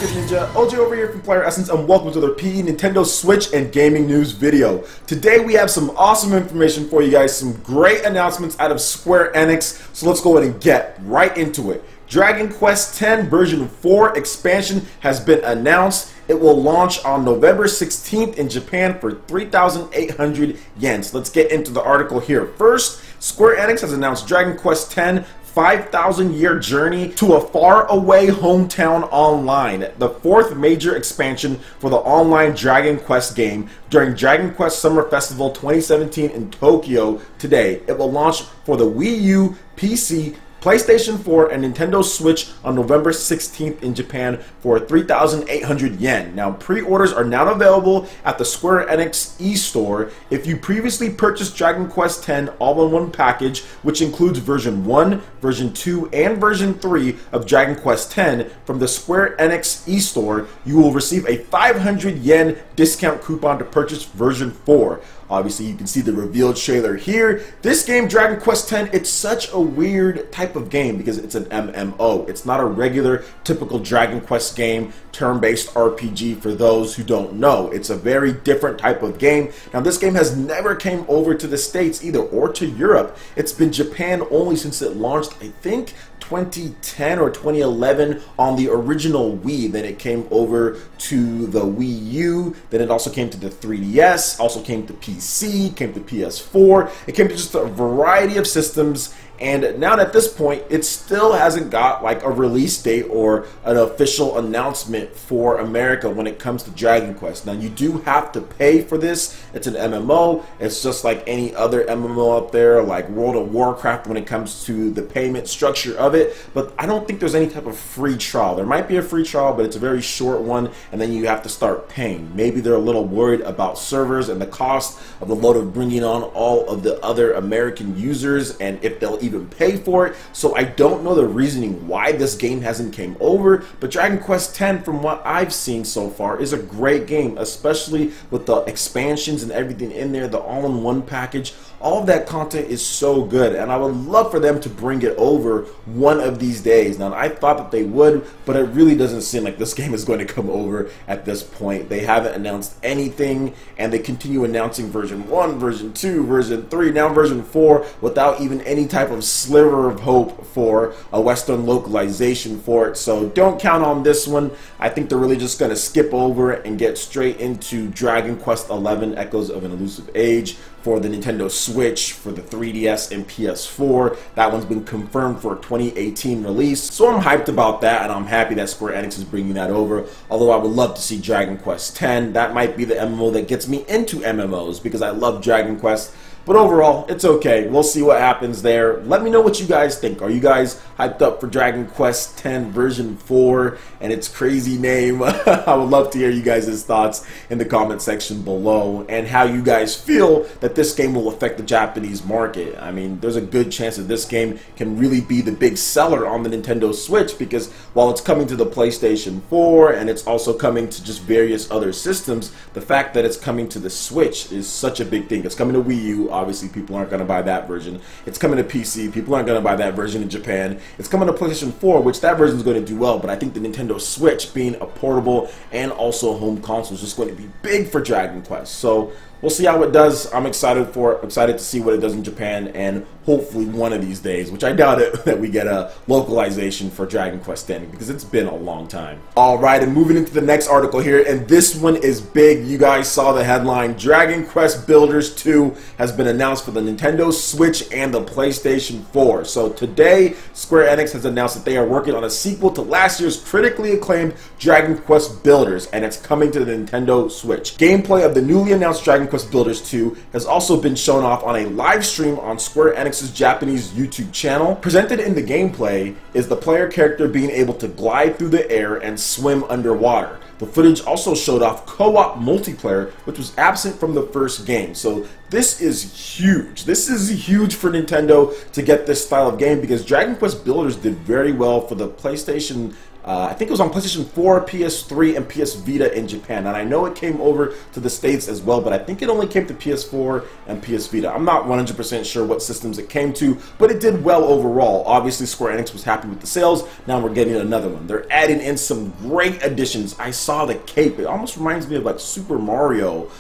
Good Ninja, OJ over here from PlayerEssence, and welcome to the PE Nintendo Switch and gaming news video. Today we have some awesome information for you guys, some great announcements out of Square Enix, so let's go ahead and get right into it. Dragon Quest X version 4 expansion has been announced. It will launch on November 16th in Japan for 3,800 yen. So let's get into the article here. First, Square Enix has announced Dragon Quest X 5,000-year journey to a faraway hometown online, the fourth major expansion for the online Dragon Quest game during Dragon Quest Summer Festival 2017 in Tokyo today. It will launch for the Wii U, PC, PlayStation 4 and Nintendo Switch on November 16th in Japan for 3,800 yen. Now, pre-orders are now available at the Square Enix e-store. If you previously purchased Dragon Quest X all-in-one package, which includes version 1, version 2, and version 3 of Dragon Quest X from the Square Enix e-store, you will receive a 500 yen discount coupon to purchase version 4. Obviously, you can see the revealed trailer here. This game, Dragon Quest X, it's such a weird type of game because it's an MMO. It's not a regular, typical Dragon Quest game, turn-based RPG for those who don't know. It's a very different type of game. Now, this game has never came over to the States either, or to Europe. It's been Japan only since it launched, I think, 2010 or 2011 on the original Wii. Then it came over to the Wii U, then it also came to the 3DS, also came to PC, came to PS4, it came to just a variety of systems. And now at this point, it still hasn't got like a release date or an official announcement for America when it comes to Dragon Quest. Now, you do have to pay for this. It's an MMO. It's just like any other MMO out there, like World of Warcraft when it comes to the payment structure of it. But I don't think there's any type of free trial. There might be a free trial, but it's a very short one, and then you have to start paying. Maybe they're a little worried about servers and the cost of the load of bringing on all of the other American users and if they'll even pay for it. So I don't know the reasoning why this game hasn't came over, but Dragon Quest X, from what I've seen so far, is a great game, especially with the expansions and everything in there, the all-in-one package. All of that content is so good, and I would love for them to bring it over one of these days. Now, I thought that they would, but it really doesn't seem like this game is going to come over at this point. They haven't announced anything, and they continue announcing version 1, version 2, version 3, now version 4, without even any type of sliver of hope for a Western localization for it. So don't count on this one. I think they're really just going to skip over and get straight into Dragon Quest XI Echoes of an Elusive Age for the Nintendo Switch, for the 3DS and PS4. That one's been confirmed for a 2018 release. So I'm hyped about that, and I'm happy that Square Enix is bringing that over. Although I would love to see Dragon Quest X. That might be the MMO that gets me into MMOs because I love Dragon Quest. But overall, it's okay. We'll see what happens there. Let me know what you guys think. Are you guys hyped up for Dragon Quest X version 4 and its crazy name? I would love to hear you guys' thoughts in the comment section below, and how you guys feel that this game will affect the Japanese market. I mean, there's a good chance that this game can really be the big seller on the Nintendo Switch, because while it's coming to the PlayStation 4 and it's also coming to just various other systems, the fact that it's coming to the Switch is such a big thing. It's coming to Wii U. Obviously, people aren't going to buy that version. It's coming to PC. People aren't going to buy that version in Japan. It's coming to PlayStation 4, which that version is going to do well, but I think the Nintendo Switch, being a portable and also a home console, is just going to be big for Dragon Quest. So we'll see how it does. I'm excited for it. I'm excited to see what it does in Japan, and hopefully one of these days, which I doubt it, that we get a localization for Dragon Quest X, because it's been a long time. Alright, and moving into the next article here, and this one is big. You guys saw the headline. Dragon Quest Builders 2 has been announced for the Nintendo Switch and the PlayStation 4. So today, Square Enix has announced that they are working on a sequel to last year's critically acclaimed Dragon Quest Builders, and it's coming to the Nintendo Switch. Gameplay of the newly announced Dragon Quest Builders 2 has also been shown off on a live stream on Square Enix's Japanese YouTube channel. Presented in the gameplay is the player character being able to glide through the air and swim underwater. The footage also showed off co-op multiplayer, which was absent from the first game. So this is huge. This is huge for Nintendo to get this style of game, because Dragon Quest Builders did very well for the PlayStation. I think it was on PlayStation 4, PS3, and PS Vita in Japan. And I know it came over to the States as well, but I think it only came to PS4 and PS Vita. I'm not 100% sure what systems it came to, but it did well overall. Obviously, Square Enix was happy with the sales. Now we're getting another one. They're adding in some great additions. I saw the cape. It almost reminds me of like Super Mario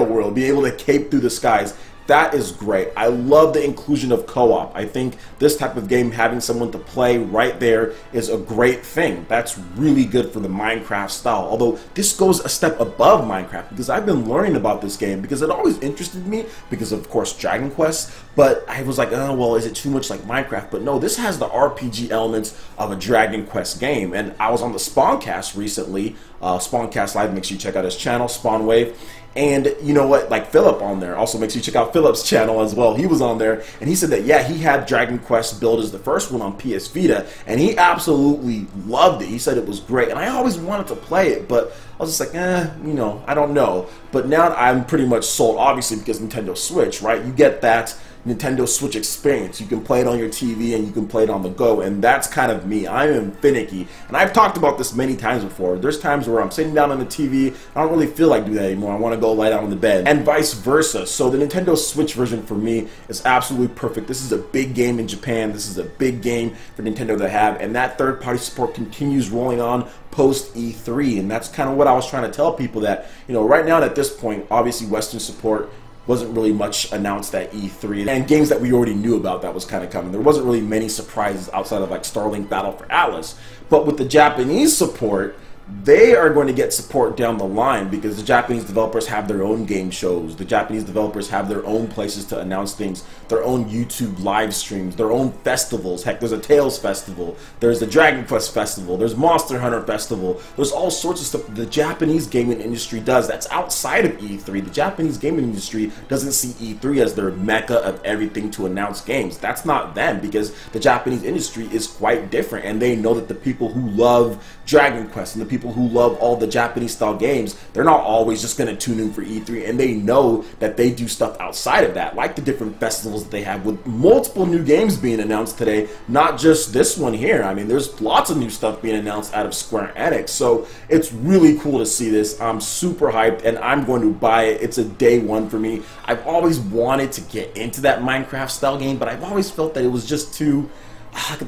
World, being able to cape through the skies. That is great. I love the inclusion of co-op. I think this type of game, having someone to play right there, is a great thing. That's really good for the Minecraft style. Although this goes a step above Minecraft, because I've been learning about this game because it always interested me because of course Dragon Quest, but I was like, oh well, is it too much like Minecraft? But no, this has the RPG elements of a Dragon Quest game. And I was on the Spawncast recently, Spawncast Live, make sure you check out his channel, Spawnwave. And you know what, like Philip on there, also make sure you check out Philip's channel as well. He was on there, and he said that, yeah, he had Dragon Quest Builders, the first one, on PS Vita, and he absolutely loved it. He said it was great, and I always wanted to play it, but I was just like, you know, I don't know. But now I'm pretty much sold, obviously, because Nintendo Switch, right? You get that Nintendo Switch experience. You can play it on your TV and you can play it on the go, and that's kind of me. I am finicky, and I've talked about this many times before. There's times where I'm sitting down on the TV, I don't really feel like doing that anymore. I want to go lie down on the bed, and vice versa. So the Nintendo Switch version for me is absolutely perfect. This is a big game in Japan. This is a big game for Nintendo to have, and that third-party support continues rolling on post E3, and that's kind of what I was trying to tell people, that, you know, right now at this point, obviously Western support wasn't really much announced at E3, and games that we already knew about that was kind of coming. There wasn't really many surprises outside of like Starlink Battle for Atlas. But with the Japanese support, they are going to get support down the line, because the Japanese developers have their own game shows. The Japanese developers have their own places to announce things, their own YouTube live streams, their own festivals. Heck, there's a Tales Festival, there's the Dragon Quest Festival, there's Monster Hunter Festival. There's all sorts of stuff the Japanese gaming industry does that's outside of E3. The Japanese gaming industry doesn't see E3 as their mecca of everything to announce games. That's not them, because the Japanese industry is quite different, and they know that the people who love Dragon Quest and the people who love all the Japanese style games, they're not always just going to tune in for E3, and they know that they do stuff outside of that, like the different festivals that they have, with multiple new games being announced today, not just this one here. I mean, there's lots of new stuff being announced out of Square Enix, so it's really cool to see this. I'm super hyped, and I'm going to buy it. It's a day one for me. I've always wanted to get into that Minecraft style game, but I've always felt that it was just too,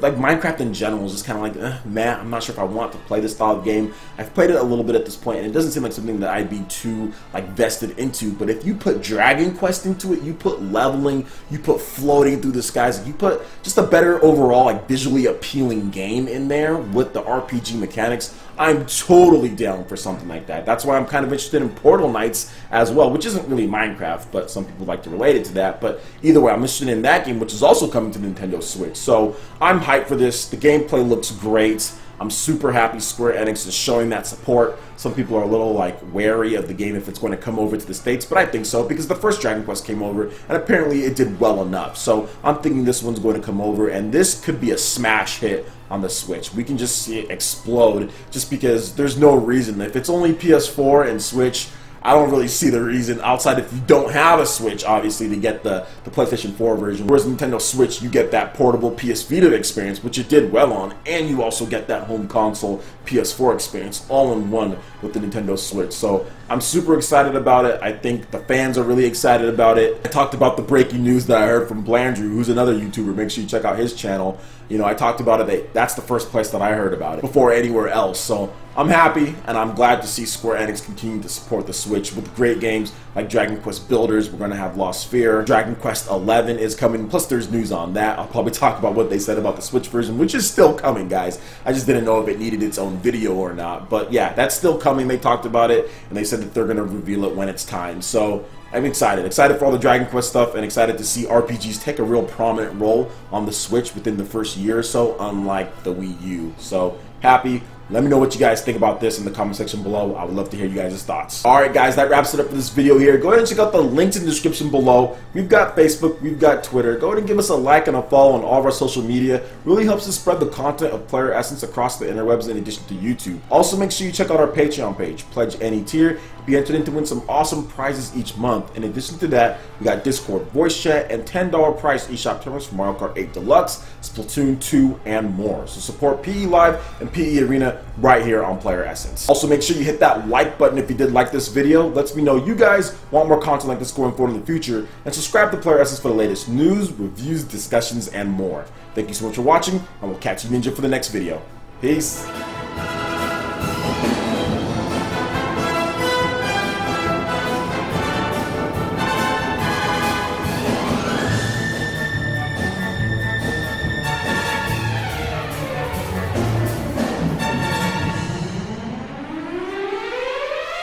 like Minecraft in general is just kind of like, man, I'm not sure if I want to play this style of game. I've played it a little bit at this point, and it doesn't seem like something that I'd be too like vested into. But if you put Dragon Quest into it, you put leveling, you put floating through the skies, you put just a better overall, like visually appealing game in there with the RPG mechanics, I'm totally down for something like that. That's why I'm kind of interested in Portal Knights as well, which isn't really Minecraft, but some people like to relate it to that. But either way, I'm interested in that game, which is also coming to Nintendo Switch. So I'm hyped for this. The gameplay looks great. I'm super happy Square Enix is showing that support. Some people are a little like wary of the game if it's going to come over to the States, but I think so, because the first Dragon Quest came over and apparently it did well enough. So I'm thinking this one's going to come over, and this could be a smash hit on the Switch. We can just see it explode, just because there's no reason. If it's only PS4 and Switch, I don't really see the reason, outside if you don't have a Switch, obviously, to get the PlayStation 4 version. Whereas Nintendo Switch, you get that portable PS Vita experience, which it did well on, and you also get that home console PS4 experience all in one with the Nintendo Switch. So I'm super excited about it. I think the fans are really excited about it. I talked about the breaking news that I heard from Blandrew, who's another YouTuber. Make sure you check out his channel. You know, I talked about it. That's the first place that I heard about it before anywhere else. So I'm happy, and I'm glad to see Square Enix continue to support the Switch with great games like Dragon Quest Builders. We're going to have Lost Sphere. Dragon Quest 11 is coming, plus there's news on that. I'll probably talk about what they said about the Switch version, which is still coming, guys. I just didn't know if it needed its own video or not. But yeah, that's still coming. They talked about it, and they said that they're going to reveal it when it's time. So I'm excited for all the Dragon Quest stuff, and excited to see RPGs take a real prominent role on the Switch within the first year or so, unlike the Wii U. So happy Let me know what you guys think about this in the comment section below. I would love to hear you guys' thoughts. Alright guys, that wraps it up for this video here. Go ahead and check out the links in the description below. We've got Facebook, we've got Twitter. Go ahead and give us a like and a follow on all of our social media. Really helps us spread the content of PlayerEssence across the interwebs in addition to YouTube. Also make sure you check out our Patreon page. Pledge any tier. Be entered in to win some awesome prizes each month. In addition to that, we got Discord voice chat and $10 price eShop tournaments for Mario Kart 8 Deluxe, Splatoon 2, and more. So support PE Live and PE Arena right here on PlayerEssence. Also make sure you hit that like button if you did like this video. Lets me know you guys want more content like this going forward in the future. And subscribe to PlayerEssence for the latest news, reviews, discussions, and more. Thank you so much for watching, and we'll catch you ninja for the next video. Peace.